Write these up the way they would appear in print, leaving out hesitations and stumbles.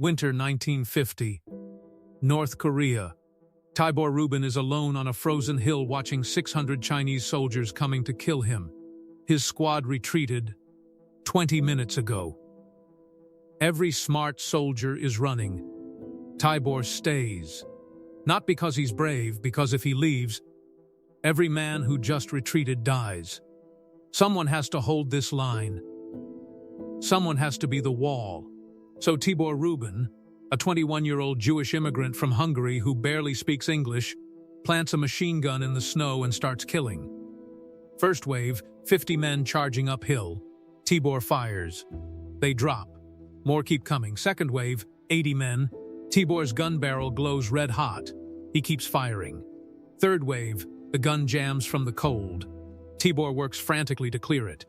Winter 1950. North Korea. Tibor Rubin is alone on a frozen hill watching 600 Chinese soldiers coming to kill him. His squad retreated 20 minutes ago. Every smart soldier is running. Tibor stays. Not because he's brave, because if he leaves, every man who just retreated dies. Someone has to hold this line. Someone has to be the wall. So Tibor Rubin, a 21-year-old Jewish immigrant from Hungary who barely speaks English, plants a machine gun in the snow and starts killing. First wave, 50 men charging uphill. Tibor fires. They drop. More keep coming. Second wave, 80 men. Tibor's gun barrel glows red hot. He keeps firing. Third wave, the gun jams from the cold. Tibor works frantically to clear it.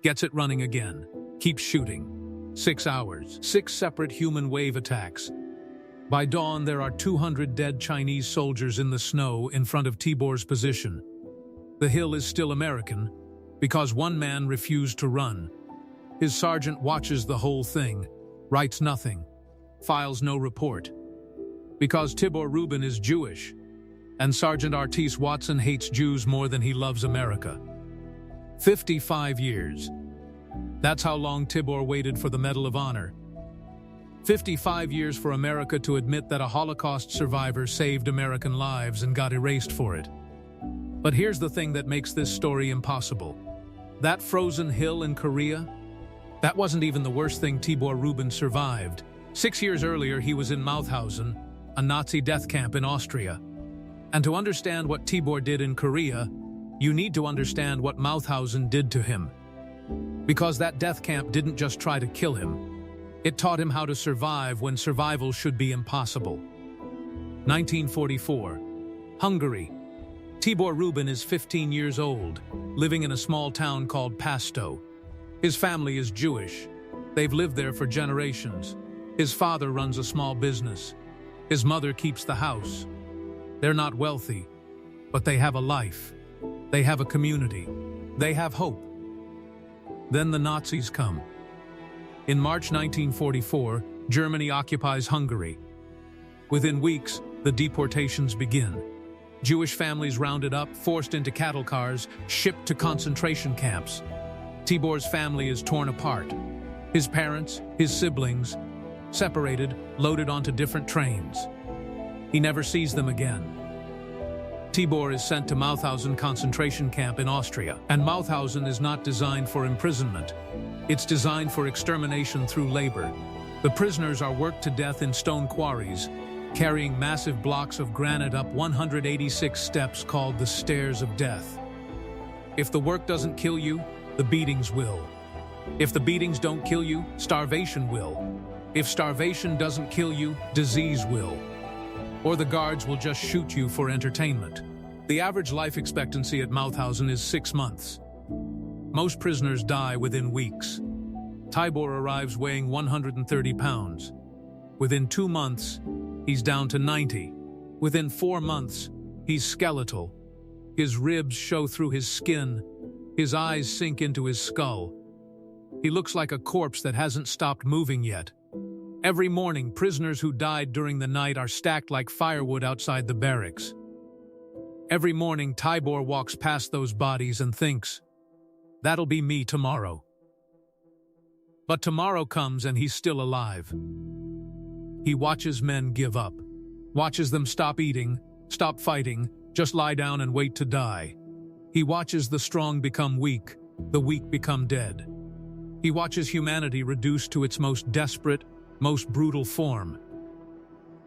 Gets it running again. Keeps shooting. 6 hours. 6 separate human wave attacks. By dawn, there are 200 dead Chinese soldiers in the snow in front of Tibor's position. The hill is still American because one man refused to run. His sergeant watches the whole thing, writes nothing, files no report. Because Tibor Rubin is Jewish, and Sergeant Artis Watson hates Jews more than he loves America. 55 years. That's how long Tibor waited for the Medal of Honor. 55 years for America to admit that a Holocaust survivor saved American lives and got erased for it. But here's the thing that makes this story impossible. That frozen hill in Korea, that wasn't even the worst thing Tibor Rubin survived. 6 years earlier, he was in Mauthausen, a Nazi death camp in Austria. And to understand what Tibor did in Korea, you need to understand what Mauthausen did to him. Because that death camp didn't just try to kill him. It taught him how to survive when survival should be impossible. 1944. Hungary. Tibor Rubin is 15 years old, living in a small town called Pasto. His family is Jewish. They've lived there for generations. His father runs a small business. His mother keeps the house. They're not wealthy, but they have a life. They have a community. They have hope. Then the Nazis come. In March 1944, Germany occupies Hungary. Within weeks, the deportations begin. Jewish families rounded up, forced into cattle cars, shipped to concentration camps. Tibor's family is torn apart. His parents, his siblings, separated, loaded onto different trains. He never sees them again. Tibor is sent to Mauthausen concentration camp in Austria, and Mauthausen is not designed for imprisonment. It's designed for extermination through labor. The prisoners are worked to death in stone quarries, carrying massive blocks of granite up 186 steps called the Stairs of Death. If the work doesn't kill you, the beatings will. If the beatings don't kill you, starvation will. If starvation doesn't kill you, disease will. Or the guards will just shoot you for entertainment. The average life expectancy at Mauthausen is 6 months. Most prisoners die within weeks. Tibor arrives weighing 130 pounds. Within 2 months, he's down to 90. Within 4 months, he's skeletal. His ribs show through his skin. His eyes sink into his skull. He looks like a corpse that hasn't stopped moving yet. Every morning, prisoners who died during the night are stacked like firewood outside the barracks. Every morning, Tibor walks past those bodies and thinks, "That'll be me tomorrow." But tomorrow comes and he's still alive. He watches men give up, watches them stop eating, stop fighting, just lie down and wait to die. He watches the strong become weak, the weak become dead. He watches humanity reduced to its most desperate, most brutal form.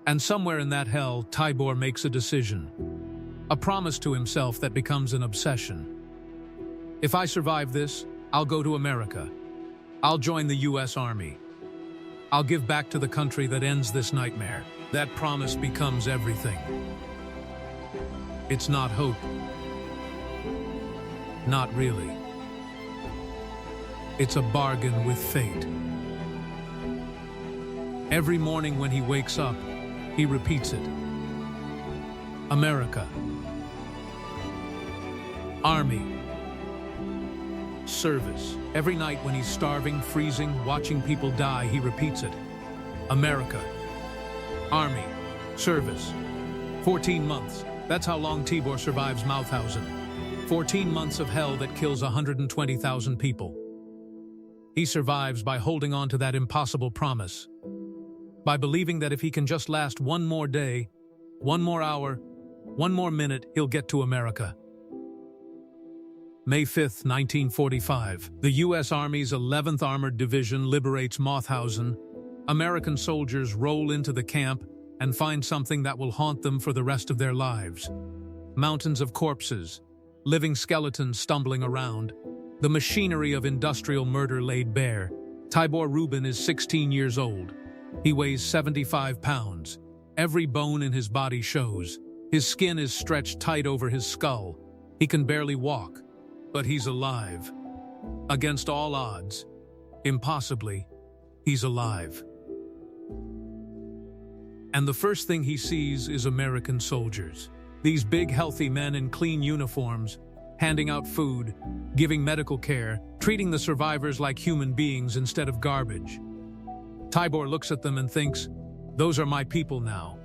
And somewhere in that hell, Tibor makes a decision. A promise to himself that becomes an obsession. If I survive this, I'll go to America. I'll join the US Army. I'll give back to the country that ends this nightmare. That promise becomes everything. It's not hope. Not really. It's a bargain with fate. Every morning when he wakes up, he repeats it. America. Army. Service. Every night when he's starving, freezing, watching people die, he repeats it. America. Army. Service. 14 months. That's how long Tibor survives Mauthausen. 14 months of hell that kills 120,000 people. He survives by holding on to that impossible promise. By believing that if he can just last one more day, one more hour, one more minute, he'll get to America. May 5, 1945, the U.S. Army's 11th Armored Division liberates Mauthausen. American soldiers roll into the camp and find something that will haunt them for the rest of their lives. Mountains of corpses, living skeletons stumbling around, the machinery of industrial murder laid bare. Tibor Rubin is 16 years old. He weighs 75 pounds. Every bone in his body shows. His skin is stretched tight over his skull. He can barely walk, but he's alive. Against all odds, impossibly, he's alive. And the first thing he sees is American soldiers. These big, healthy men in clean uniforms, handing out food, giving medical care, treating the survivors like human beings instead of garbage. Tibor looks at them and thinks, those are my people now.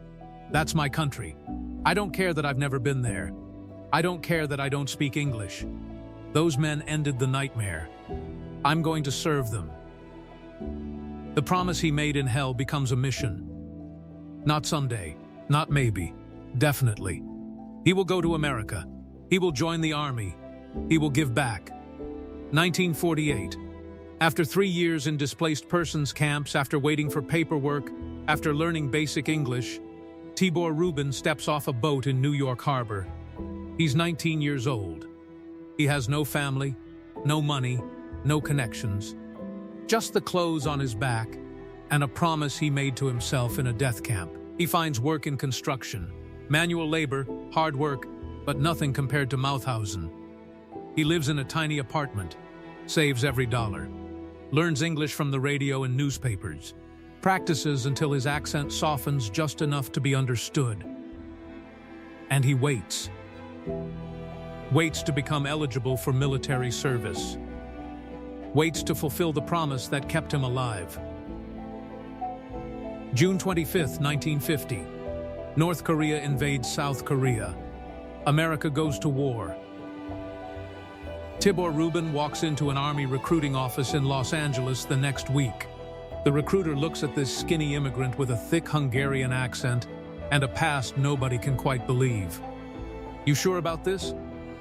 That's my country. I don't care that I've never been there. I don't care that I don't speak English. Those men ended the nightmare. I'm going to serve them. The promise he made in hell becomes a mission. Not someday, not maybe, definitely. He will go to America. He will join the army. He will give back. 1948. After 3 years in displaced persons camps, after waiting for paperwork, after learning basic English, Tibor Rubin steps off a boat in New York Harbor. He's 19 years old. He has no family, no money, no connections. Just the clothes on his back and a promise he made to himself in a death camp. He finds work in construction, manual labor, hard work, but nothing compared to Mauthausen. He lives in a tiny apartment, saves every dollar, learns English from the radio and newspapers, practices until his accent softens just enough to be understood. And he waits. Waits to become eligible for military service. Waits to fulfill the promise that kept him alive. June 25, 1950. North Korea invades South Korea. America goes to war. Tibor Rubin walks into an army recruiting office in Los Angeles the next week. The recruiter looks at this skinny immigrant with a thick Hungarian accent and a past nobody can quite believe. You sure about this?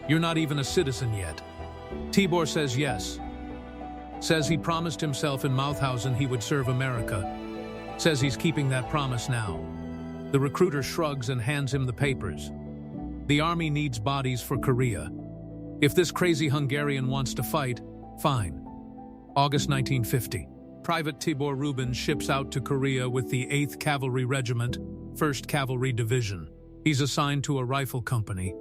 You're not even a citizen yet. Tibor says yes. Says he promised himself in Mauthausen he would serve America. Says he's keeping that promise now. The recruiter shrugs and hands him the papers. The army needs bodies for Korea. If this crazy Hungarian wants to fight, fine. August 1950. Private Tibor Rubin ships out to Korea with the 8th Cavalry Regiment, 1st Cavalry Division. He's assigned to a rifle company.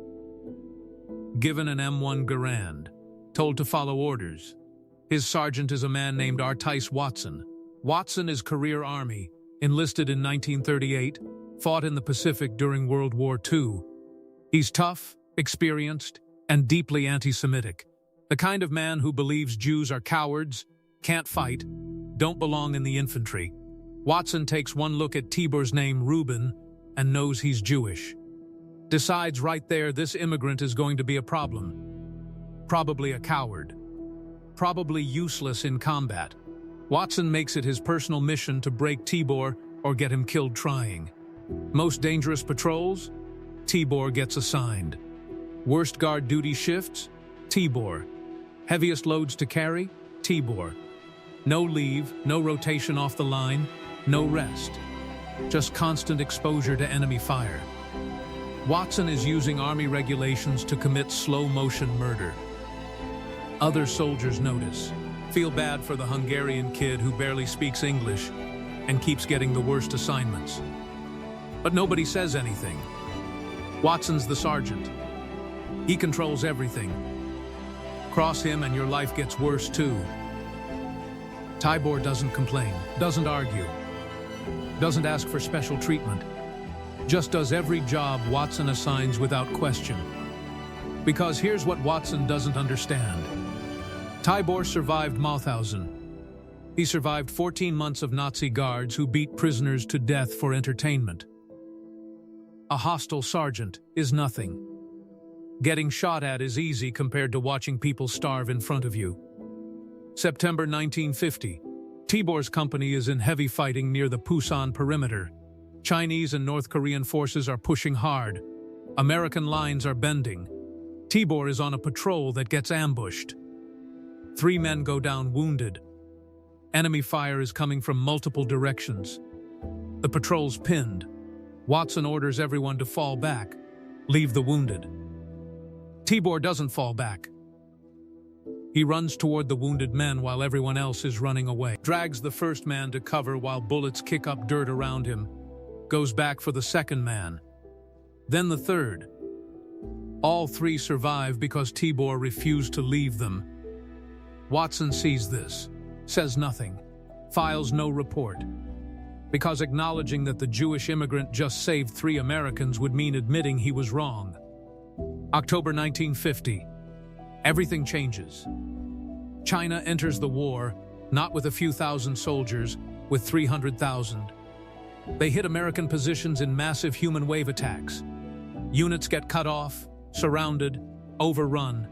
Given an M1 Garand, told to follow orders. His sergeant is a man named Artice Watson. Watson is career Army, enlisted in 1938, fought in the Pacific during World War II. He's tough, experienced, and deeply anti-Semitic. The kind of man who believes Jews are cowards, can't fight, don't belong in the infantry. Watson takes one look at Tibor's name, Rubin, and knows he's Jewish. Decides right there this immigrant is going to be a problem. Probably a coward. Probably useless in combat. Watson makes it his personal mission to break Tibor or get him killed trying. Most dangerous patrols? Tibor gets assigned. Worst guard duty shifts? Tibor. Heaviest loads to carry? Tibor. No leave, no rotation off the line, no rest. Just constant exposure to enemy fire. Watson is using Army regulations to commit slow-motion murder. Other soldiers notice, feel bad for the Hungarian kid who barely speaks English and keeps getting the worst assignments. But nobody says anything. Watson's the sergeant. He controls everything. Cross him and your life gets worse too. Tibor doesn't complain, doesn't argue, doesn't ask for special treatment. Just does every job Watson assigns without question. Because here's what Watson doesn't understand. Tibor survived Mauthausen. He survived 14 months of Nazi guards who beat prisoners to death for entertainment. A hostile sergeant is nothing. Getting shot at is easy compared to watching people starve in front of you. September 1950. Tibor's company is in heavy fighting near the Pusan perimeter. Chinese and North Korean forces are pushing hard. American lines are bending. Tibor is on a patrol that gets ambushed. 3 men go down wounded. Enemy fire is coming from multiple directions. The patrol's pinned. Watson orders everyone to fall back. Leave the wounded. Tibor doesn't fall back. He runs toward the wounded men while everyone else is running away. Drags the first man to cover while bullets kick up dirt around him. Goes back for the second man. Then the third. All 3 survive because Tibor refused to leave them. Watson sees this, says nothing, files no report, because acknowledging that the Jewish immigrant just saved 3 Americans would mean admitting he was wrong. October 1950. Everything changes. China enters the war, not with a few thousand soldiers, with 300,000. They hit American positions in massive human wave attacks. Units get cut off, surrounded, overrun.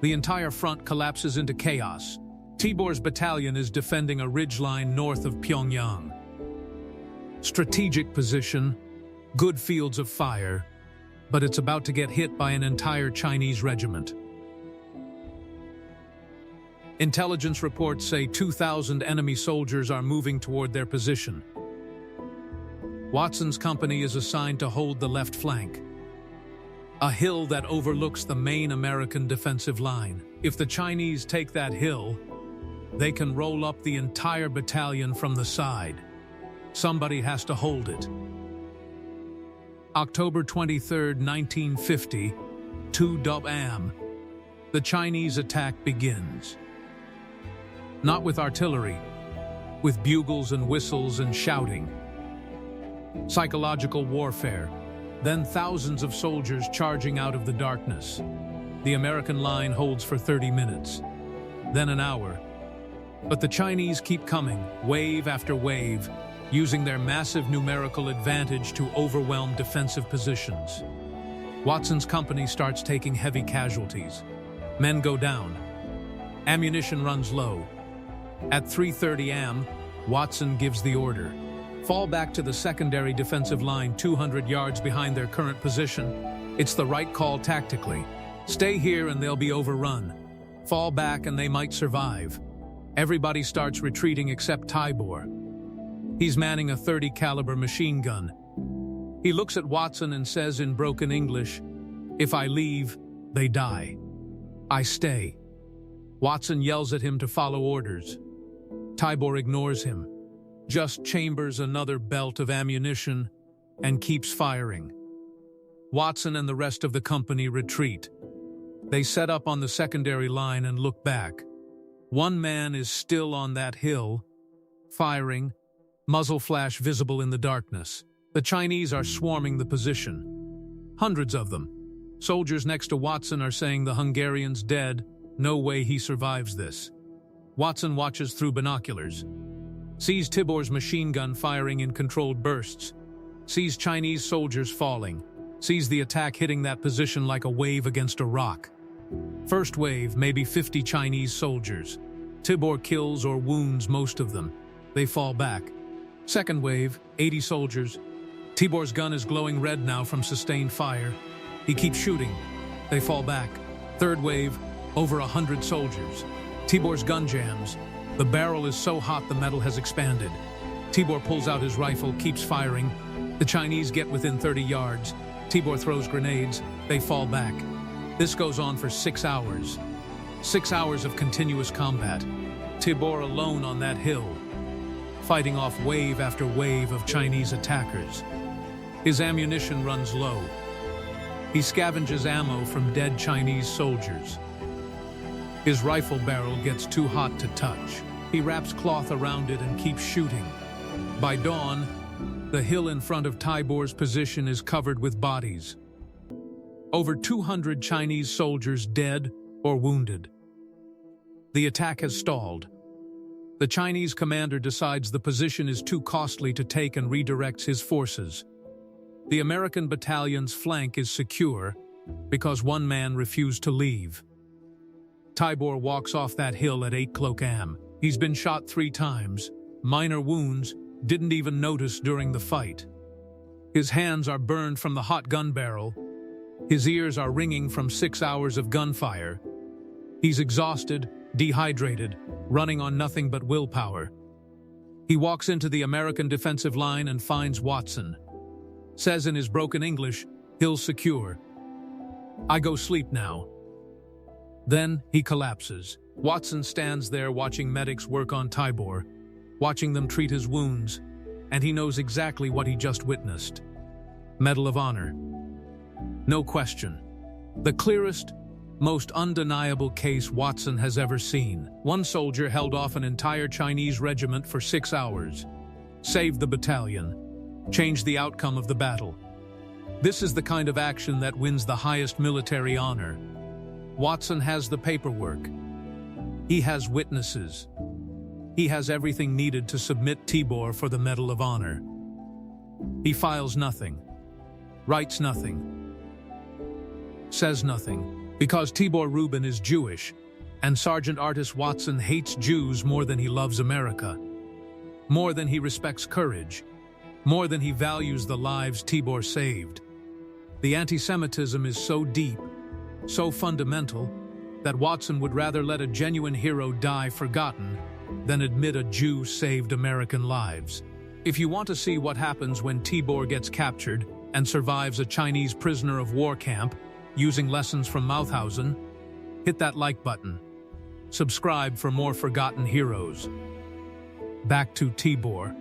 The entire front collapses into chaos. Tibor's battalion is defending a ridgeline north of Pyongyang. Strategic position, good fields of fire, but it's about to get hit by an entire Chinese regiment. Intelligence reports say 2,000 enemy soldiers are moving toward their position. Watson's company is assigned to hold the left flank, a hill that overlooks the main American defensive line. If the Chinese take that hill, they can roll up the entire battalion from the side. Somebody has to hold it. October 23, 1950, 2 am. The Chinese attack begins. Not with artillery, with bugles and whistles and shouting. Psychological warfare, then thousands of soldiers charging out of the darkness. The American line holds for 30 minutes, then an hour. But the Chinese keep coming, wave after wave, using their massive numerical advantage to overwhelm defensive positions. Watson's company starts taking heavy casualties. Men go down. Ammunition runs low. At 3:30 am, Watson gives the order. Fall back to the secondary defensive line 200 yards behind their current position. It's the right call tactically. Stay here and they'll be overrun. Fall back and they might survive. Everybody starts retreating except Tibor. He's manning a .30 caliber machine gun. He looks at Watson and says in broken English, "If I leave, they die. I stay." Watson yells at him to follow orders. Tibor ignores him, just chambers another belt of ammunition and keeps firing. Watson and the rest of the company retreat. They set up on the secondary line and look back. One man is still on that hill, firing, muzzle flash visible in the darkness. The Chinese are swarming the position. Hundreds of them. Soldiers next to Watson are saying the Hungarian's dead, no way he survives this. Watson watches through binoculars. Sees Tibor's machine gun firing in controlled bursts. Sees Chinese soldiers falling. Sees the attack hitting that position like a wave against a rock. First wave, maybe 50 Chinese soldiers. Tibor kills or wounds most of them. They fall back. Second wave, 80 soldiers. Tibor's gun is glowing red now from sustained fire. He keeps shooting. They fall back. Third wave, over 100 soldiers. Tibor's gun jams. The barrel is so hot the metal has expanded. Tibor pulls out his rifle, keeps firing. The Chinese get within 30 yards. Tibor throws grenades. They fall back. This goes on for 6 hours. 6 hours of continuous combat. Tibor alone on that hill, fighting off wave after wave of Chinese attackers. His ammunition runs low. He scavenges ammo from dead Chinese soldiers. His rifle barrel gets too hot to touch. He wraps cloth around it and keeps shooting. By dawn, the hill in front of Tibor's position is covered with bodies. Over 200 Chinese soldiers dead or wounded. The attack has stalled. The Chinese commander decides the position is too costly to take and redirects his forces. The American battalion's flank is secure because one man refused to leave. Tibor walks off that hill at 8 a.m. He's been shot 3 times, minor wounds, didn't even notice during the fight. His hands are burned from the hot gun barrel. His ears are ringing from 6 hours of gunfire. He's exhausted, dehydrated, running on nothing but willpower. He walks into the American defensive line and finds Watson. Says in his broken English, "Hill's secure. I go sleep now." Then he collapses. Watson stands there watching medics work on Tibor, watching them treat his wounds, and he knows exactly what he just witnessed. Medal of Honor. No question. The clearest, most undeniable case Watson has ever seen. One soldier held off an entire Chinese regiment for 6 hours, saved the battalion, changed the outcome of the battle. This is the kind of action that wins the highest military honor. Watson has the paperwork. He has witnesses. He has everything needed to submit Tibor for the Medal of Honor. He files nothing, writes nothing, says nothing, because Tibor Rubin is Jewish, and Sergeant Artis Watson hates Jews more than he loves America, more than he respects courage, more than he values the lives Tibor saved. The anti-Semitism is so deep, so fundamental, that Watson would rather let a genuine hero die forgotten than admit a Jew saved American lives. If you want to see what happens when Tibor gets captured and survives a Chinese prisoner of war camp using lessons from Mauthausen, hit that like button. Subscribe for more forgotten heroes. Back to Tibor.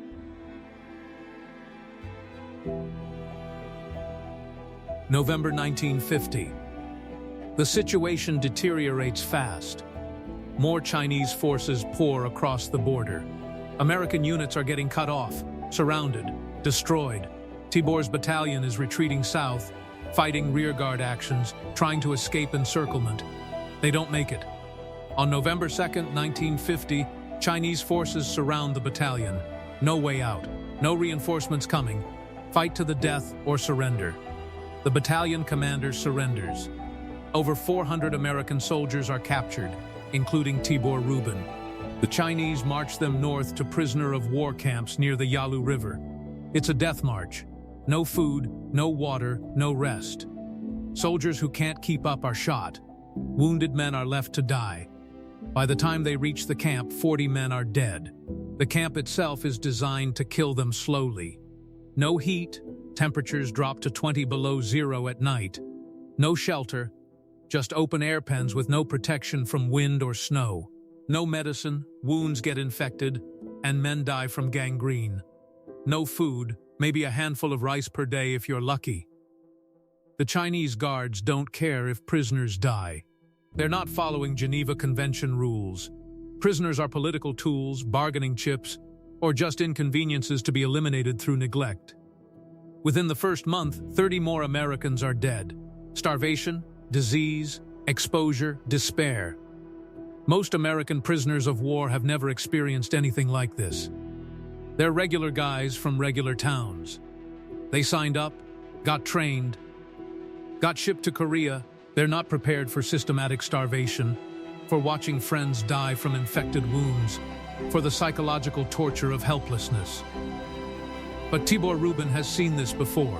November 1950. The situation deteriorates fast. More Chinese forces pour across the border. American units are getting cut off, surrounded, destroyed. Tibor's battalion is retreating south, fighting rearguard actions, trying to escape encirclement. They don't make it. On November 2nd, 1950, Chinese forces surround the battalion. No way out. No reinforcements coming. Fight to the death or surrender. The battalion commander surrenders. Over 400 American soldiers are captured, including Tibor Rubin. The Chinese march them north to prisoner of war camps near the Yalu River. It's a death march. No food, no water, no rest. Soldiers who can't keep up are shot. Wounded men are left to die. By the time they reach the camp, 40 men are dead. The camp itself is designed to kill them slowly. No heat, temperatures drop to 20 below zero at night. No shelter, just open air pens with no protection from wind or snow. No medicine, wounds get infected, and men die from gangrene. No food, maybe a handful of rice per day if you're lucky. The Chinese guards don't care if prisoners die. They're not following Geneva Convention rules. Prisoners are political tools, bargaining chips, or just inconveniences to be eliminated through neglect. Within the first month, 30 more Americans are dead. Starvation, disease, exposure, despair. Most American prisoners of war have never experienced anything like this. They're regular guys from regular towns. They signed up, got trained, got shipped to Korea. They're not prepared for systematic starvation, for watching friends die from infected wounds, for the psychological torture of helplessness. But Tibor Rubin has seen this before.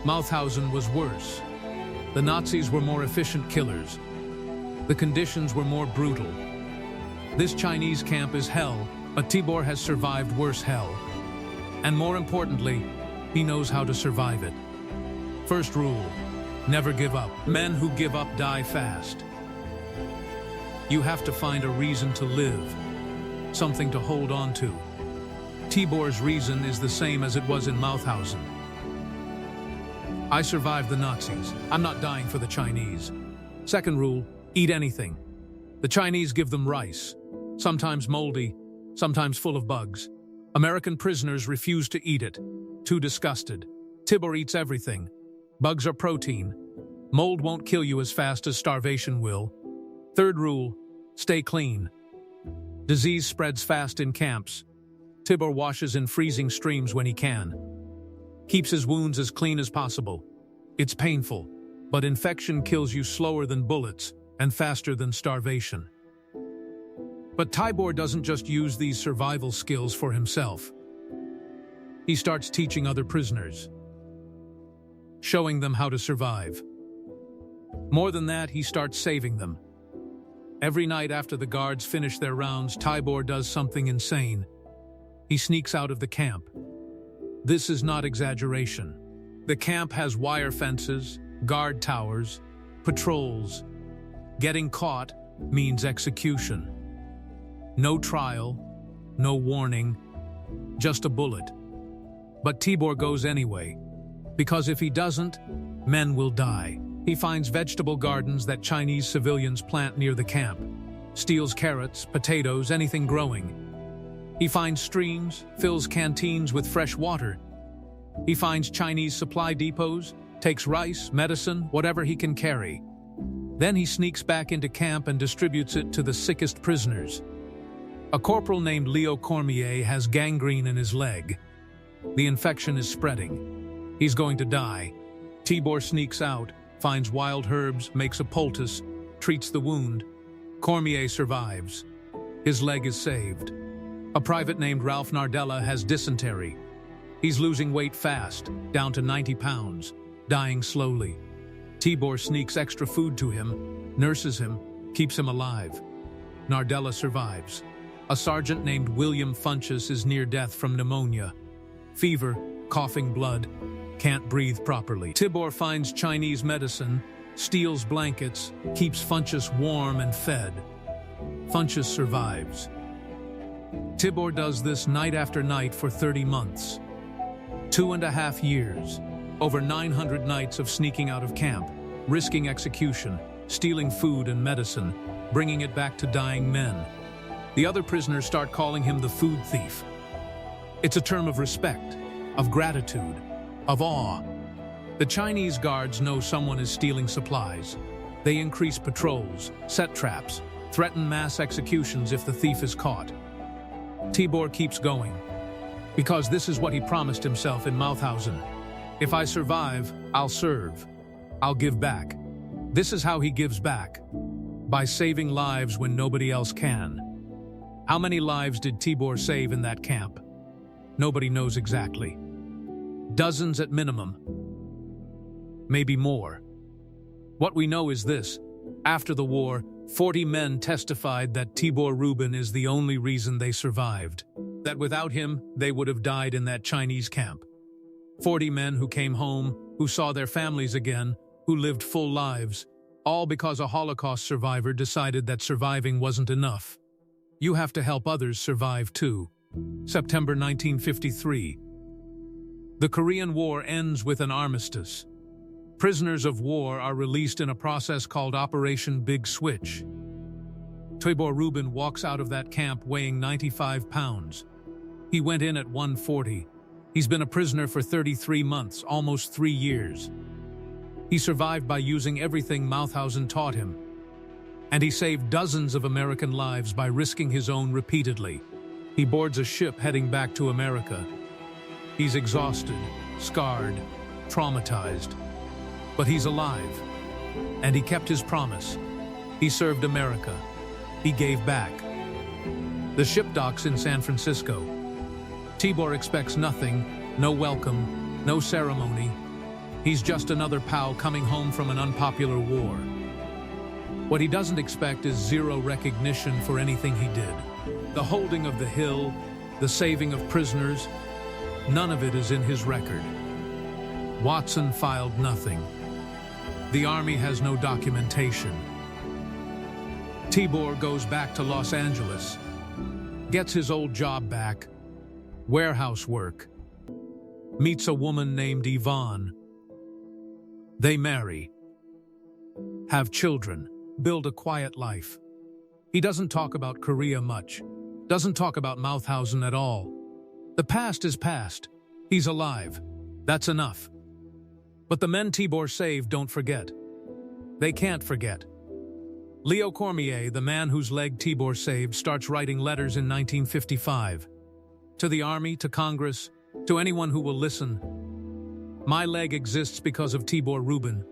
Mauthausen was worse. The Nazis were more efficient killers. The conditions were more brutal. This Chinese camp is hell, but Tibor has survived worse hell. And more importantly, he knows how to survive it. First rule, never give up. Men who give up die fast. You have to find a reason to live, something to hold on to. Tibor's reason is the same as it was in Mauthausen. I survived the Nazis. I'm not dying for the Chinese. Second rule, eat anything. The Chinese give them rice, sometimes moldy, sometimes full of bugs. American prisoners refuse to eat it, too disgusted. Tibor eats everything. Bugs are protein. Mold won't kill you as fast as starvation will. Third rule, stay clean. Disease spreads fast in camps. Tibor washes in freezing streams when he can. Keeps his wounds as clean as possible. It's painful, but infection kills you slower than bullets and faster than starvation. But Tibor doesn't just use these survival skills for himself. He starts teaching other prisoners, showing them how to survive. More than that, he starts saving them. Every night after the guards finish their rounds, Tibor does something insane. He sneaks out of the camp. This is not exaggeration. The camp has wire fences, guard towers, patrols. Getting caught means execution. No trial, no warning, just a bullet. But Tibor goes anyway, because if he doesn't, men will die. He finds vegetable gardens that Chinese civilians plant near the camp, steals carrots, potatoes, anything growing. He finds streams, fills canteens with fresh water. He finds Chinese supply depots, takes rice, medicine, whatever he can carry. Then he sneaks back into camp and distributes it to the sickest prisoners. A corporal named Leo Cormier has gangrene in his leg. The infection is spreading. He's going to die. Tibor sneaks out, finds wild herbs, makes a poultice, treats the wound. Cormier survives. His leg is saved. A private named Ralph Nardella has dysentery. He's losing weight fast, down to 90 pounds, dying slowly. Tibor sneaks extra food to him, nurses him, keeps him alive. Nardella survives. A sergeant named William Funchess is near death from pneumonia. Fever, coughing blood, can't breathe properly. Tibor finds Chinese medicine, steals blankets, keeps Funchess warm and fed. Funchess survives. Tibor does this night after night for 30 months. 2.5 years. Over 900 nights of sneaking out of camp, risking execution, stealing food and medicine, bringing it back to dying men. The other prisoners start calling him the food thief. It's a term of respect, of gratitude, of awe. The Chinese guards know someone is stealing supplies. They increase patrols, set traps, threaten mass executions if the thief is caught. Tibor keeps going, because this is what he promised himself in Mauthausen. If I survive, I'll serve. I'll give back. This is how he gives back, by saving lives when nobody else can. How many lives did Tibor save in that camp? Nobody knows exactly. Dozens at minimum. Maybe more. What we know is this. After the war, 40 men testified that Tibor Rubin is the only reason they survived. That without him, they would have died in that Chinese camp. 40 men who came home, who saw their families again, who lived full lives, all because a Holocaust survivor decided that surviving wasn't enough. You have to help others survive too. September 1953. The Korean War ends with an armistice. Prisoners of war are released in a process called Operation Big Switch. Tibor Rubin walks out of that camp weighing 95 pounds. He went in at 140. He's been a prisoner for 33 months, almost 3 years. He survived by using everything Mauthausen taught him. And he saved dozens of American lives by risking his own repeatedly. He boards a ship heading back to America. He's exhausted, scarred, traumatized. But he's alive. And he kept his promise. He served America. He gave back. The ship docks in San Francisco. Tibor expects nothing, no welcome, no ceremony. He's just another pal coming home from an unpopular war. What he doesn't expect is zero recognition for anything he did. The holding of the hill, the saving of prisoners, none of it is in his record. Watson filed nothing. The army has no documentation. Tibor goes back to Los Angeles, gets his old job back, warehouse work, meets a woman named Yvonne. They marry, have children, build a quiet life. He doesn't talk about Korea much, doesn't talk about Mauthausen at all. The past is past. He's alive. That's enough. But the men Tibor saved don't forget. They can't forget. Leo Cormier, the man whose leg Tibor saved, starts writing letters in 1955. To the army, to Congress, to anyone who will listen. My leg exists because of Tibor Rubin.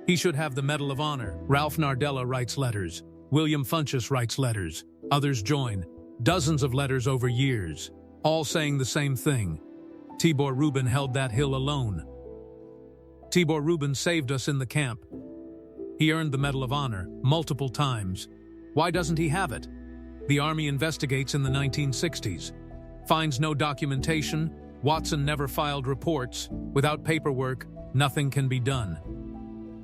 He should have the Medal of Honor. Ralph Nardella writes letters. William Funchess writes letters. Others join. Dozens of letters over years, all saying the same thing. Tibor Rubin held that hill alone. Tibor Rubin saved us in the camp. He earned the Medal of Honor multiple times. Why doesn't he have it? The Army investigates in the 1960s. Finds no documentation. Watson never filed reports. Without paperwork, nothing can be done.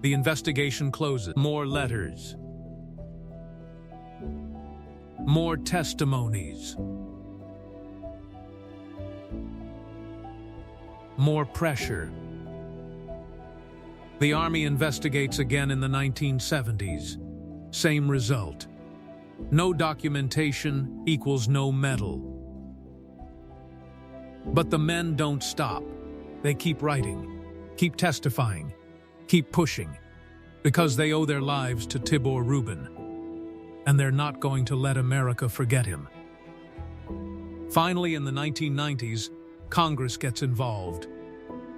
The investigation closes. More letters. More testimonies. More pressure. The Army investigates again in the 1970s. Same result. No documentation equals no medal. But the men don't stop. They keep writing, keep testifying, keep pushing, because they owe their lives to Tibor Rubin. And they're not going to let America forget him. Finally, in the 1990s, Congress gets involved.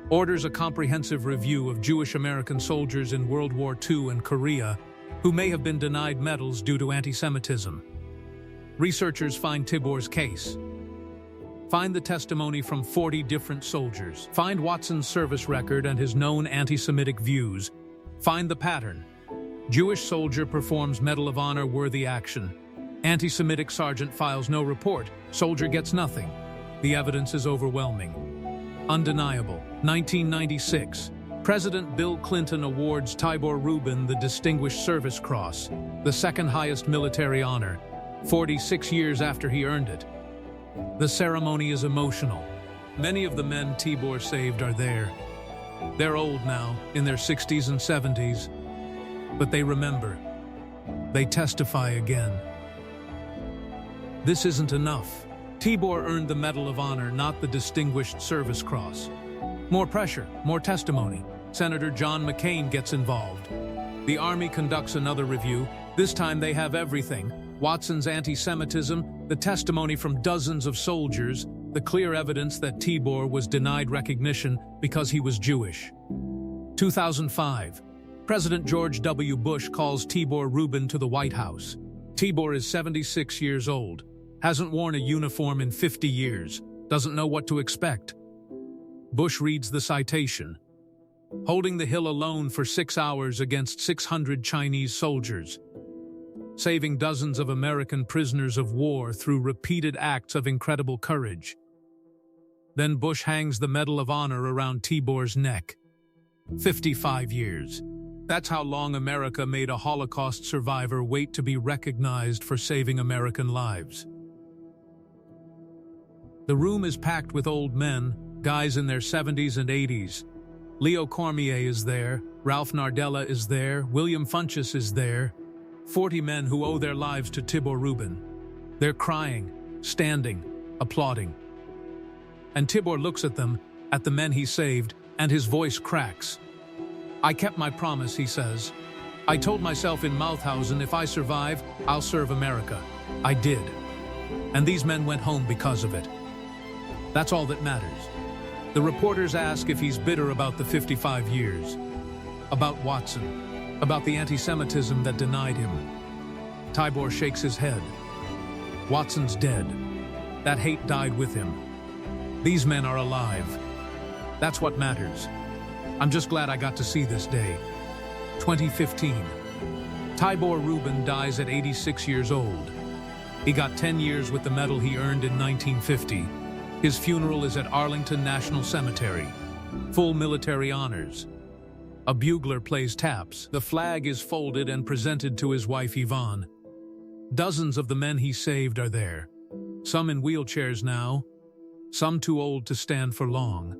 Orders a comprehensive review of Jewish American soldiers in World War II and Korea who may have been denied medals due to anti-Semitism. Researchers find Tibor's case. Find the testimony from 40 different soldiers. Find Watson's service record and his known anti-Semitic views. Find the pattern. Jewish soldier performs Medal of Honor worthy action. Anti-Semitic sergeant files no report. Soldier gets nothing. The evidence is overwhelming. Undeniable. 1996. President Bill Clinton awards Tibor Rubin the Distinguished Service Cross, the second highest military honor, 46 years after he earned it. The ceremony is emotional. Many of the men Tibor saved are there. They're old now, in their 60s and 70s, but they remember. They testify again. This isn't enough. Tibor earned the Medal of Honor, not the Distinguished Service Cross. More pressure, more testimony. Senator John McCain gets involved. The Army conducts another review. This time they have everything. Watson's anti-Semitism, the testimony from dozens of soldiers, the clear evidence that Tibor was denied recognition because he was Jewish. 2005. President George W. Bush calls Tibor Rubin to the White House. Tibor is 76 years old. Hasn't worn a uniform in 50 years, doesn't know what to expect. Bush reads the citation. Holding the hill alone for 6 hours against 600 Chinese soldiers. Saving dozens of American prisoners of war through repeated acts of incredible courage. Then Bush hangs the Medal of Honor around Tibor's neck. 55 years. That's how long America made a Holocaust survivor wait to be recognized for saving American lives. The room is packed with old men, guys in their 70s and 80s. Leo Cormier is there, Ralph Nardella is there, William Funchess is there. 40 men who owe their lives to Tibor Rubin. They're crying, standing, applauding. And Tibor looks at them, at the men he saved, and his voice cracks. I kept my promise, he says. I told myself in Mauthausen, if I survive, I'll serve America. I did. And these men went home because of it. That's all that matters. The reporters ask if he's bitter about the 55 years, about Watson, about the anti-Semitism that denied him. Tibor shakes his head. Watson's dead. That hate died with him. These men are alive. That's what matters. I'm just glad I got to see this day. 2015. Tibor Rubin dies at 86 years old. He got 10 years with the medal he earned in 1950. His funeral is at Arlington National Cemetery. Full military honors. A bugler plays taps. The flag is folded and presented to his wife Yvonne. Dozens of the men he saved are there. Some in wheelchairs now, some too old to stand for long.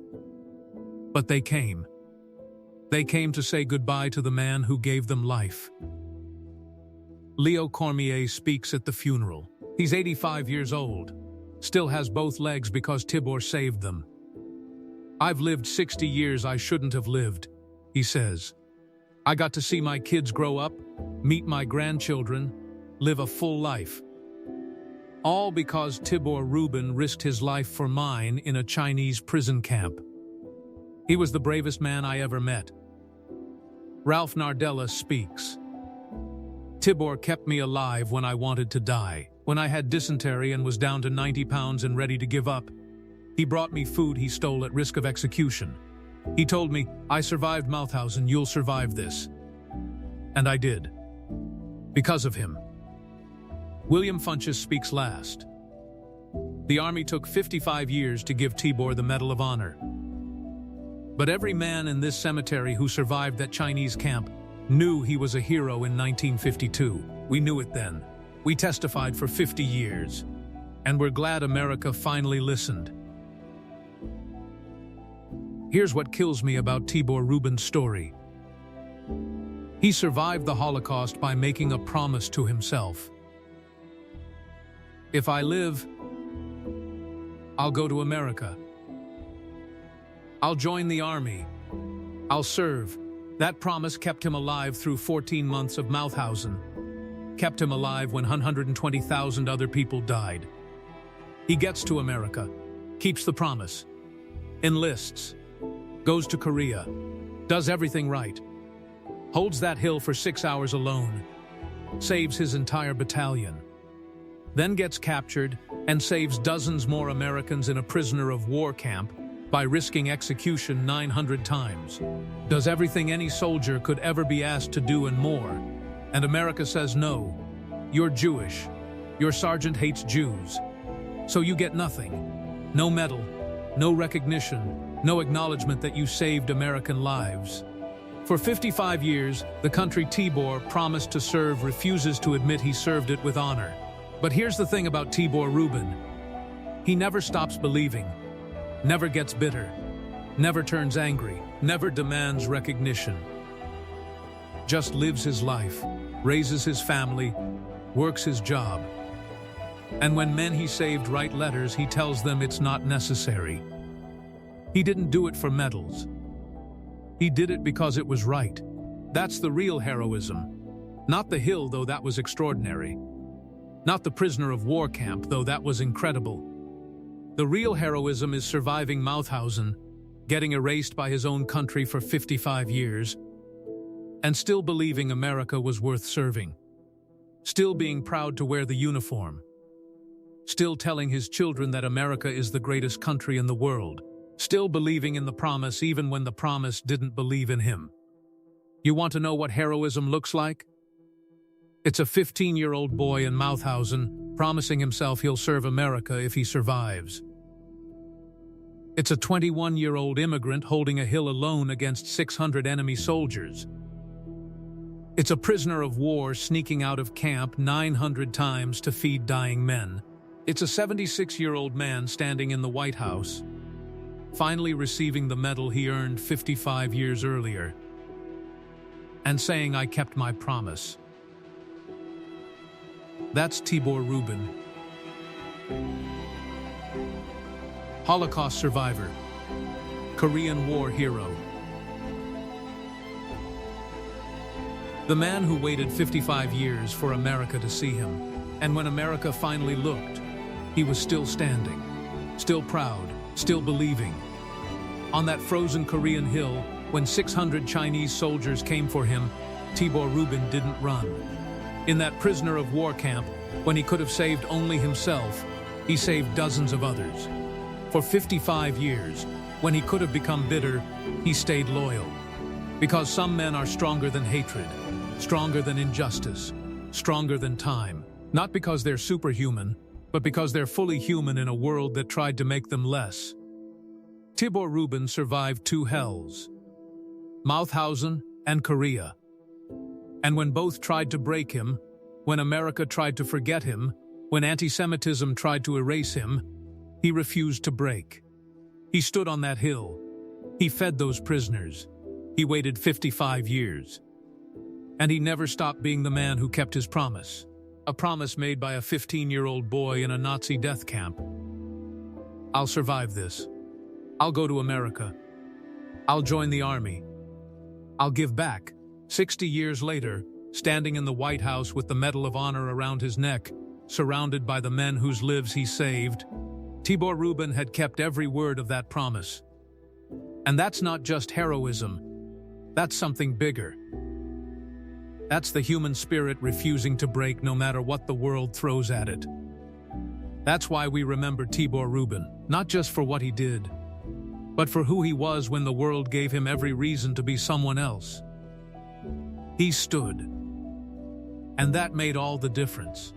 But they came. They came to say goodbye to the man who gave them life. Leo Cormier speaks at the funeral. He's 85 years old. Still has both legs because Tibor saved them. I've lived 60 years I shouldn't have lived, he says. I got to see my kids grow up, meet my grandchildren, live a full life. All because Tibor Rubin risked his life for mine in a Chinese prison camp. He was the bravest man I ever met. Ralph Nardella speaks. Tibor kept me alive when I wanted to die. When I had dysentery and was down to 90 pounds and ready to give up, he brought me food he stole at risk of execution. He told me, "I survived Mauthausen, you'll survive this." And I did. Because of him. William Funches speaks last. The army took 55 years to give Tibor the Medal of Honor. But every man in this cemetery who survived that Chinese camp knew he was a hero in 1952. We knew it then. We testified for 50 years. And we're glad America finally listened. Here's what kills me about Tibor Rubin's story. He survived the Holocaust by making a promise to himself. If I live, I'll go to America. I'll join the army. I'll serve. That promise kept him alive through 14 months of Mauthausen. Kept him alive when 120,000 other people died. He gets to America, keeps the promise, enlists, goes to Korea, does everything right, holds that hill for 6 hours alone, saves his entire battalion, then gets captured and saves dozens more Americans in a prisoner of war camp by risking execution 900 times. Does everything any soldier could ever be asked to do and more. And America says no. You're Jewish. Your sergeant hates Jews. So you get nothing. No medal, no recognition, no acknowledgement that you saved American lives. For 55 years, the country Tibor promised to serve refuses to admit he served it with honor. But here's the thing about Tibor Rubin. He never stops believing, never gets bitter, never turns angry, never demands recognition. Just lives his life, raises his family, works his job. And when men he saved write letters, he tells them it's not necessary. He didn't do it for medals. He did it because it was right. That's the real heroism. Not the hill, though that was extraordinary. Not the prisoner of war camp, though that was incredible. The real heroism is surviving Mauthausen, getting erased by his own country for 55 years, and still believing America was worth serving. Still being proud to wear the uniform. Still telling his children that America is the greatest country in the world. Still believing in the promise even when the promise didn't believe in him. You want to know what heroism looks like? It's a 15-year-old boy in Mauthausen promising himself he'll serve America if he survives. It's a 21-year-old immigrant holding a hill alone against 600 enemy soldiers. It's a prisoner of war sneaking out of camp 900 times to feed dying men. It's a 76-year-old man standing in the White House, finally receiving the medal he earned 55 years earlier, and saying, "I kept my promise." That's Tibor Rubin. Holocaust survivor, Korean War hero. The man who waited 55 years for America to see him, and when America finally looked, he was still standing, still proud, still believing. On that frozen Korean hill, when 600 Chinese soldiers came for him, Tibor Rubin didn't run. In that prisoner of war camp, when he could have saved only himself, he saved dozens of others. For 55 years, when he could have become bitter, he stayed loyal. Because some men are stronger than hatred, stronger than injustice, stronger than time. Not because they're superhuman, but because they're fully human in a world that tried to make them less. Tibor Rubin survived 2 hells, Mauthausen and Korea. And when both tried to break him, when America tried to forget him, when anti-Semitism tried to erase him, he refused to break. He stood on that hill. He fed those prisoners. He waited 55 years. And he never stopped being the man who kept his promise. A promise made by a 15-year-old boy in a Nazi death camp. I'll survive this. I'll go to America. I'll join the army. I'll give back. 60 years later, standing in the White House with the Medal of Honor around his neck, surrounded by the men whose lives he saved. Tibor Rubin had kept every word of that promise. And that's not just heroism. That's something bigger. That's the human spirit refusing to break no matter what the world throws at it. That's why we remember Tibor Rubin, not just for what he did, but for who he was when the world gave him every reason to be someone else. He stood. And that made all the difference.